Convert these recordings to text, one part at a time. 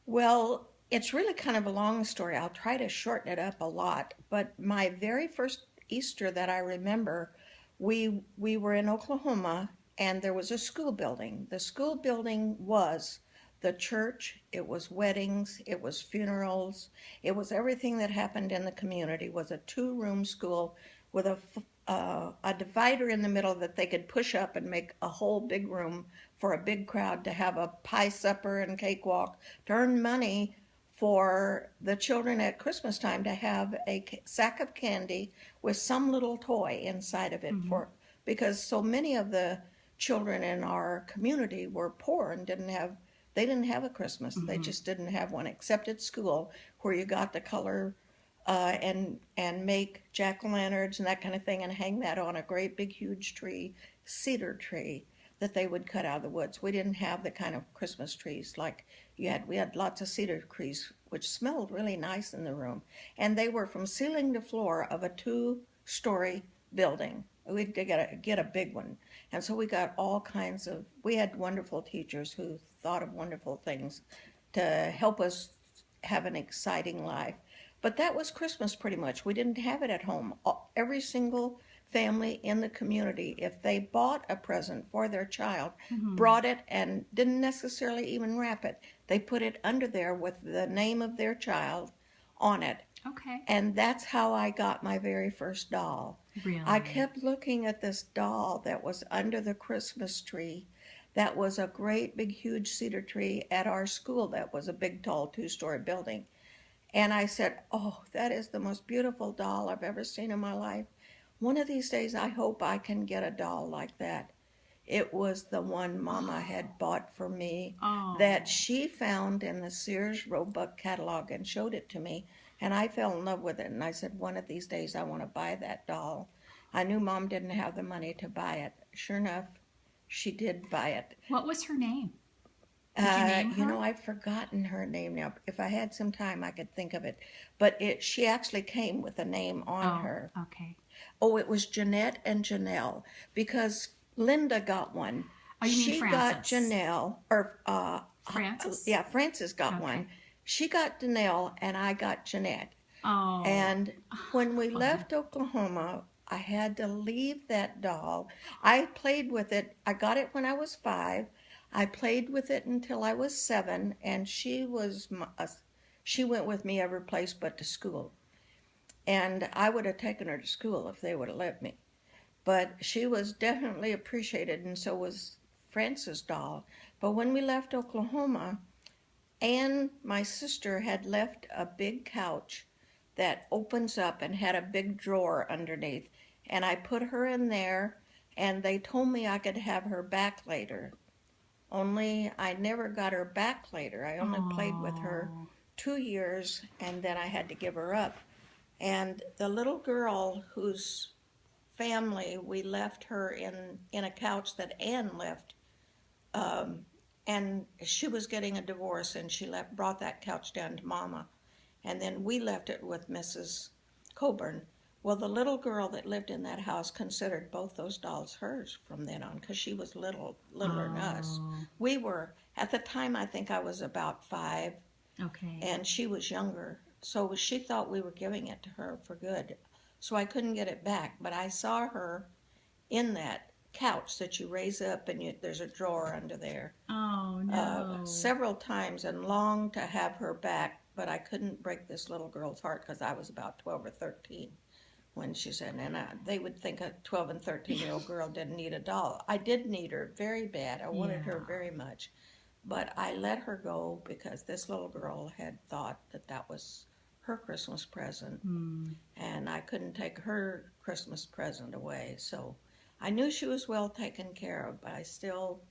Well, it's really kind of a long story. I'll try to shorten it up a lot. But my very first Easter that I remember, we were in Oklahoma and there was a school building. The school building was the church, it was weddings, it was funerals, it was everything that happened in the community. It was a two-room school with a divider in the middle that they could push up and make a whole big room for a big crowd to have a pie supper and cakewalk, to earn money for the children at Christmas time to have a sack of candy with some little toy inside of it, Mm-hmm. for because so many of the children in our community were poor and didn't have a Christmas. They Mm-hmm. just didn't have one except at school where you got the color and make jack-o'-lanterns and that kind of thing and hang that on a great big huge tree, cedar tree that they would cut out of the woods. We didn't have the kind of Christmas trees like you had. We had lots of cedar trees which smelled really nice in the room, and they were from ceiling to floor of a two-story building. We'd get a big one, and so we got all kinds of. We had wonderful teachers who thought of wonderful things to help us have an exciting life. But that was Christmas pretty much. We didn't have it at home. Every single family in the community, if they bought a present for their child, Mm-hmm. brought it and didn't necessarily even wrap it. They put it under there with the name of their child on it. Okay. And that's how I got my very first doll. I Really? kept looking at this doll that was under the Christmas tree. That was a great big huge cedar tree at our school that was a big tall two-story building. And I said, "Oh, that is the most beautiful doll I've ever seen in my life. One of these days, I hope I can get a doll like that." It was the one Mama had bought for me that Oh. she found in the Sears Roebuck catalog and showed it to me. And I fell in love with it. And I said, one of these days, I want to buy that doll. I knew Mom didn't have the money to buy it. Sure enough, she did buy it. What was her name? Did you name her? I've forgotten her name now. If I had some time, I could think of it. But she actually came with a name on Oh, her. okay. Oh, it was Jeanette and Janelle because Linda got one. Oh, you mean She got Frances? Janelle, or Frances? yeah, Frances got one. Okay. She got Janelle, and I got Jeanette. Oh, And when we fun. left Oklahoma, I had to leave that doll. I played with it. I got it when I was 5. I played with it until I was 7, and she went with me every place but to school. And I would have taken her to school if they would have let me. But she was definitely appreciated, and so was Frances' doll. But when we left Oklahoma, Anne, my sister, had left a big couch that opens up and had a big drawer underneath. And I put her in there, and they told me I could have her back later. Only I never got her back later. I only played with her Oh. 2 years, and then I had to give her up. And the little girl whose family we left her in a couch that Anne left, um, and she was getting a divorce, and she brought that couch down to Mama, and then we left it with Mrs. Coburn. Well, the little girl that lived in that house considered both those dolls hers from then on because she was littler than us. Oh. We were at the time. I think I was about 5, Okay. and she was younger. So she thought we were giving it to her for good. So I couldn't get it back, but I saw her in that couch that you raise up and there's a drawer under there Oh no. several times and longed to have her back, but I couldn't break this little girl's heart because I was about 12 or 13 when she said, and they would think a 12 and 13-year-old girl didn't need a doll. I did need her very bad. I wanted her Yeah. very much, but I let her go because this little girl had thought that that was her Christmas present, Hmm. and I couldn't take her Christmas present away. So I knew she was well taken care of, but I still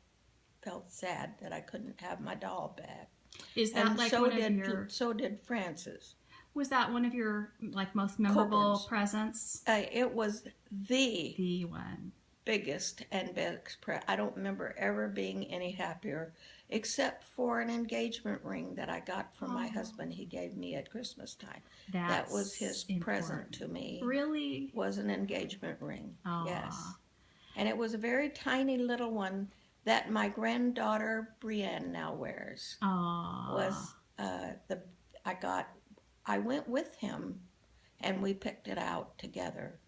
felt sad that I couldn't have my doll back. Is that And like one of your so did Francis was that one of your like most memorable Coburn's. presents? It was the The one. biggest and best. I don't remember ever being any happier, except for an engagement ring that I got from my Oh, husband. He gave me at Christmas time. That was that's his present important. to me. Really? Was an engagement ring. Yes, Aw. and it was a very tiny little one that my granddaughter Brienne now wears. Aw. Was the I got I went with him and we picked it out together,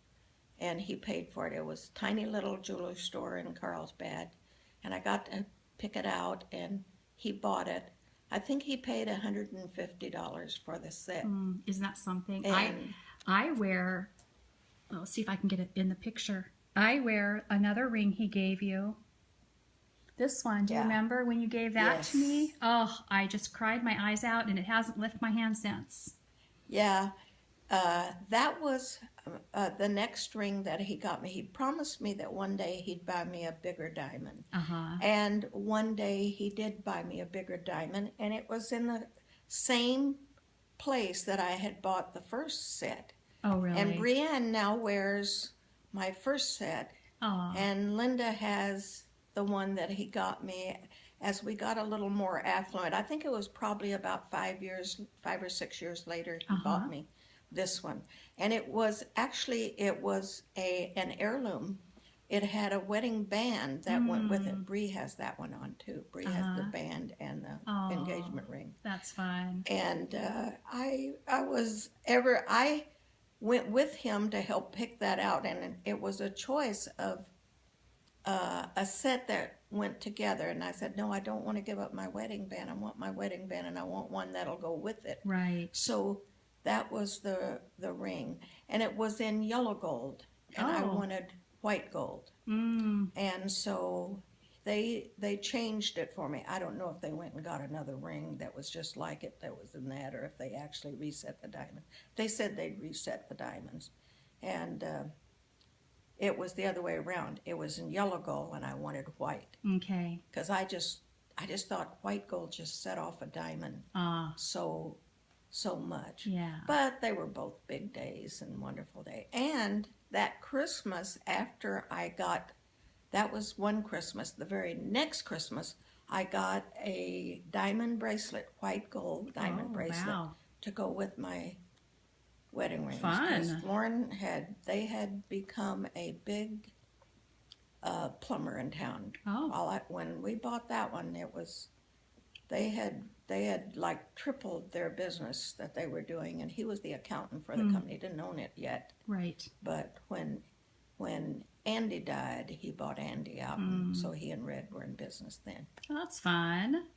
and he paid for it. It was a tiny little jewelry store in Carlsbad, and I got to pick it out, and he bought it. I think he paid $150 for the set. Isn't that something? And I wear. Let's see if I can get it in the picture. I wear another ring he gave you. This one. Do you Yeah. remember when you gave that Yes. to me? Oh, I just cried my eyes out, and it hasn't left my hand since. yeah, that was the next ring that he got me. He promised me that one day he'd buy me a bigger diamond. Uh-huh. And one day he did buy me a bigger diamond, and it was in the same place that I had bought the first set. Oh, really? And Brienne now wears my first set, Oh. and Linda has the one that he got me as we got a little more affluent. I think it was probably about 5 or 6 years later he bought me this one. And it was an heirloom. It had a wedding band that went with it. Bree has that one on too. Bree has the band and the engagement ring. That's fun. And I went with him to help pick that out, and it was a choice of a set that went together. And I said, no, I don't want to give up my wedding band. I want my wedding band, and I want one that'll go with it. Right. So that was the ring, and it was in yellow gold, and I wanted white gold. And so they changed it for me. I don't know if they went and got another ring that was just like it that was in that, or if they actually reset the diamond. They said they'd reset the diamonds, and it was the other way around. It was in yellow gold, and I wanted white, Okay. because I just thought white gold just set off a diamond so much. Yeah. But they were both big days and wonderful day. And that Christmas after that was one Christmas. The very next Christmas, I got a diamond bracelet, white gold diamond bracelet, wow. to go with my wedding rings. Fun. 'Cause Lauren they had become a big plumber in town. Oh. When we bought that one, they had like tripled their business that they were doing, and he was the accountant for the company. Didn't own it yet. Right. But when Andy died, he bought Andy out, and so he and Red were in business then. Well, that's fun.